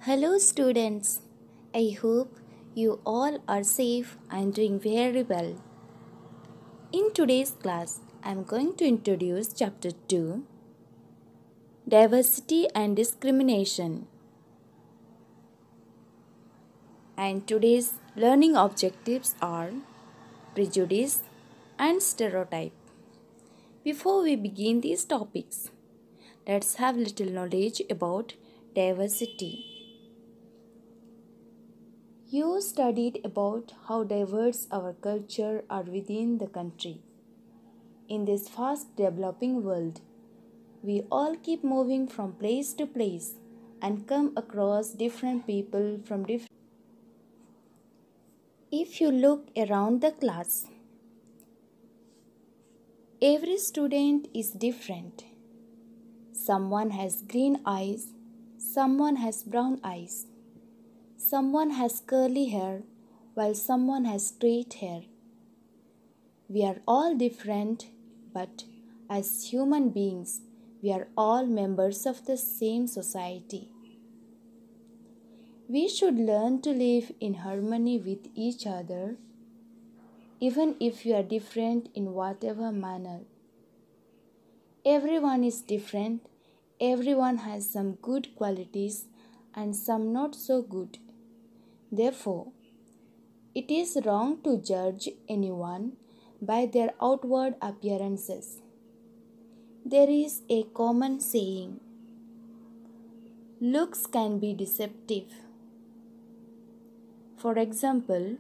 Hello, students. I hope you all are safe and doing very well. In today's class, I am going to introduce Chapter 2 Diversity and Discrimination. And today's learning objectives are prejudice and stereotype. Before we begin these topics, let's have little knowledge about diversity. You studied about how diverse our culture are within the country. In this fast developing world, we all keep moving from place to place and come across different people from different. If you look around the class, every student is different. Someone has green eyes, someone has brown eyes, someone has curly hair, while someone has straight hair. We are all different, but as human beings, we are all members of the same society. We should learn to live in harmony with each other, even if we are different in whatever manner. Everyone is different, everyone has some good qualities and some not so good. Therefore, it is wrong to judge anyone by their outward appearances. There is a common saying, looks can be deceptive. For example,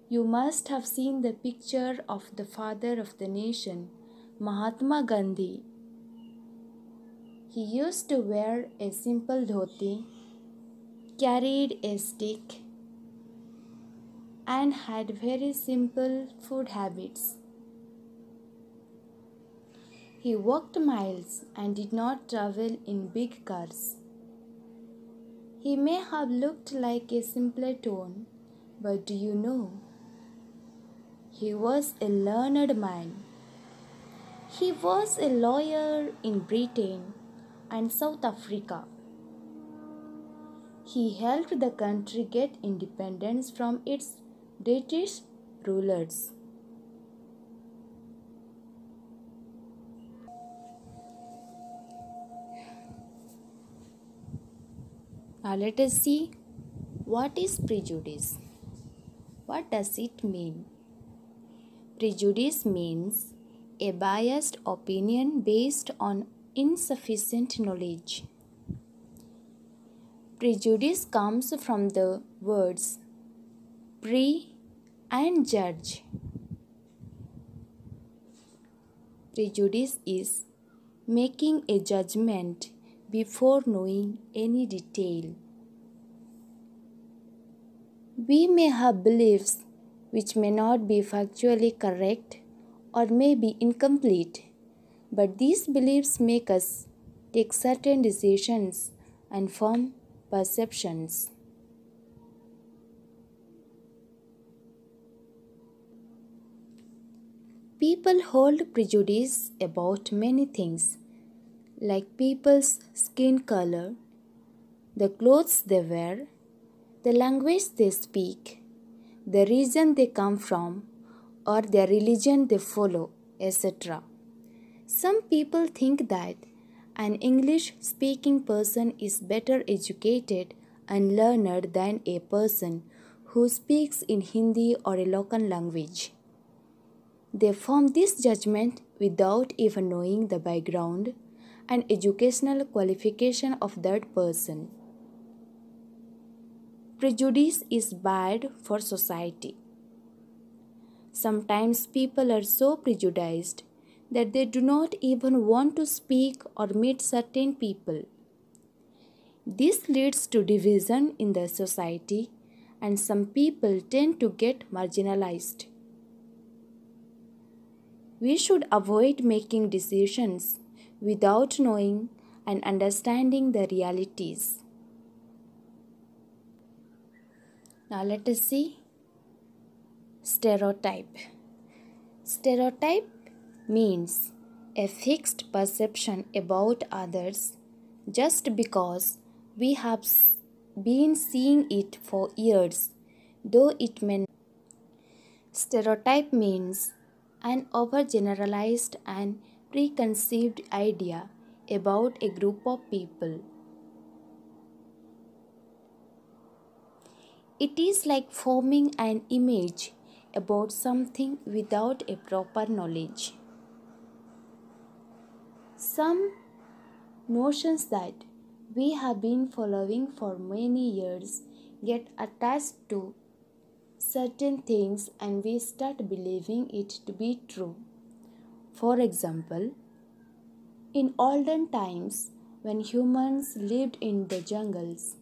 you must have seen the picture of the father of the nation, Mahatma Gandhi. He used to wear a simple dhoti, carried a stick, and had very simple food habits. He walked miles and did not travel in big cars. He may have looked like a simpleton, but do you know? He was a learned man. He was a lawyer in Britain and South Africa. He helped the country get independence from its British rulers. Now let us see what is prejudice. What does it mean? Prejudice means a biased opinion based on insufficient knowledge. Prejudice comes from the words pre and judge. Prejudice is making a judgment before knowing any detail. We may have beliefs which may not be factually correct or may be incomplete, but these beliefs make us take certain decisions and form perceptions. People hold prejudice about many things, like people's skin color, the clothes they wear, the language they speak, the region they come from, or the religion they follow, etc. Some people think that an English speaking person is better educated and learned than a person who speaks in Hindi or a local language. They form this judgment without even knowing the background and educational qualification of that person. Prejudice is bad for society. Sometimes people are so prejudiced that they do not even want to speak or meet certain people. This leads to division in the society, and some people tend to get marginalized. We should avoid making decisions without knowing and understanding the realities. Now let us see stereotype. Stereotype means a fixed perception about others just because We have been seeing it for years, though it may. Stereotype means an overgeneralized and preconceived idea about a group of people. It is like forming an image about something without a proper knowledge. Some notions that we have been following for many years get attached to certain things and we start believing it to be true. For example, in olden times, when humans lived in the jungles,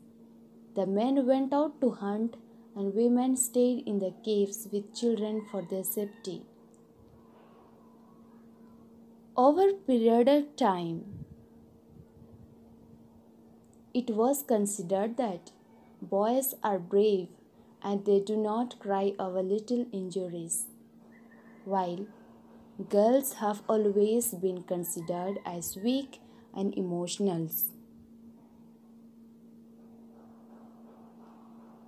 the men went out to hunt and women stayed in the caves with children for their safety. Over a period of time, it was considered that boys are brave and they do not cry over little injuries, while girls have always been considered as weak and emotional.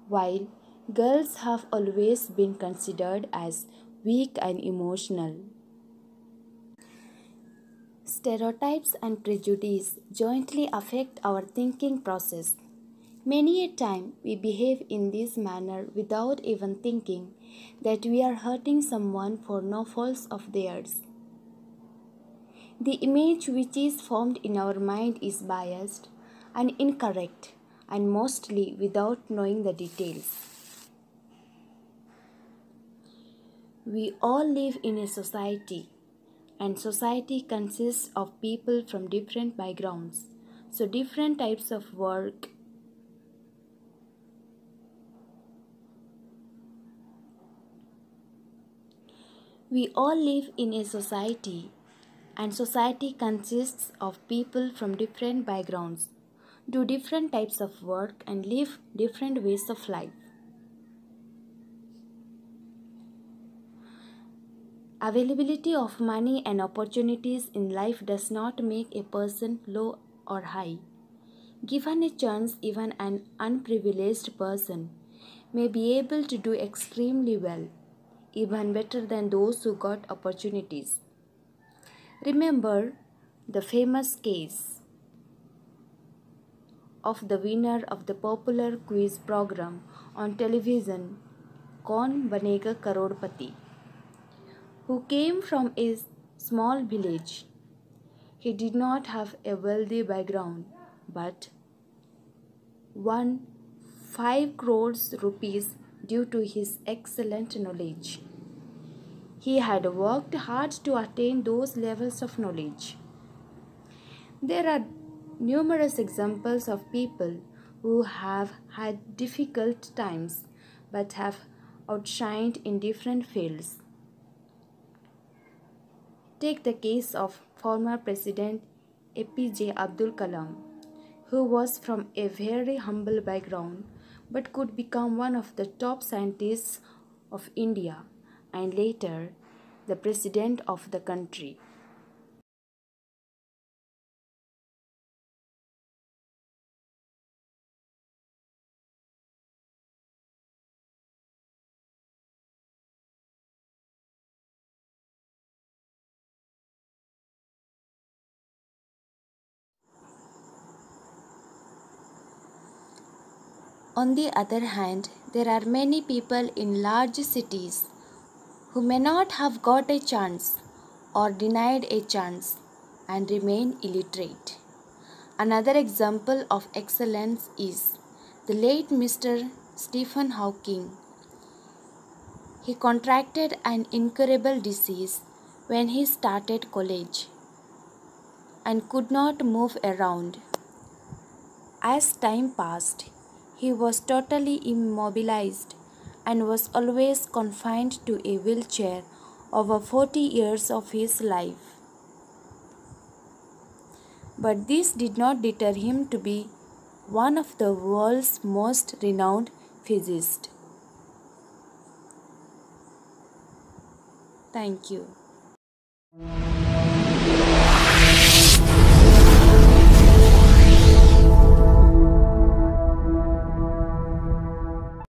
While girls have always been considered as weak and emotional. Stereotypes and prejudice jointly affect our thinking process. Many a time we behave in this manner without even thinking that we are hurting someone for no fault of theirs. The image which is formed in our mind is biased and incorrect and mostly without knowing the details. We all live in a society, and society consists of people from different backgrounds, so different types of work. We all live in a society, and society consists of people from different backgrounds, do different types of work, and live different ways of life. Availability of money and opportunities in life does not make a person low or high. Given a chance, even an unprivileged person may be able to do extremely well, even better than those who got opportunities. Remember the famous case of the winner of the popular quiz program on television, Kaun Banega Karodpati, who came from a small village. He did not have a wealthy background, but won 5 crores rupees due to his excellent knowledge. He had worked hard to attain those levels of knowledge. There are numerous examples of people who have had difficult times but have outshined in different fields. Take the case of former President APJ Abdul Kalam, who was from a very humble background but could become one of the top scientists of India and later the president of the country. On the other hand, there are many people in large cities who may not have got a chance or denied a chance and remain illiterate. Another example of excellence is the late Mr. Stephen Hawking. He contracted an incurable disease when he started college and could not move around. As time passed, he was totally immobilized and was always confined to a wheelchair over 40 years of his life. But this did not deter him to be one of the world's most renowned physicists. Thank you.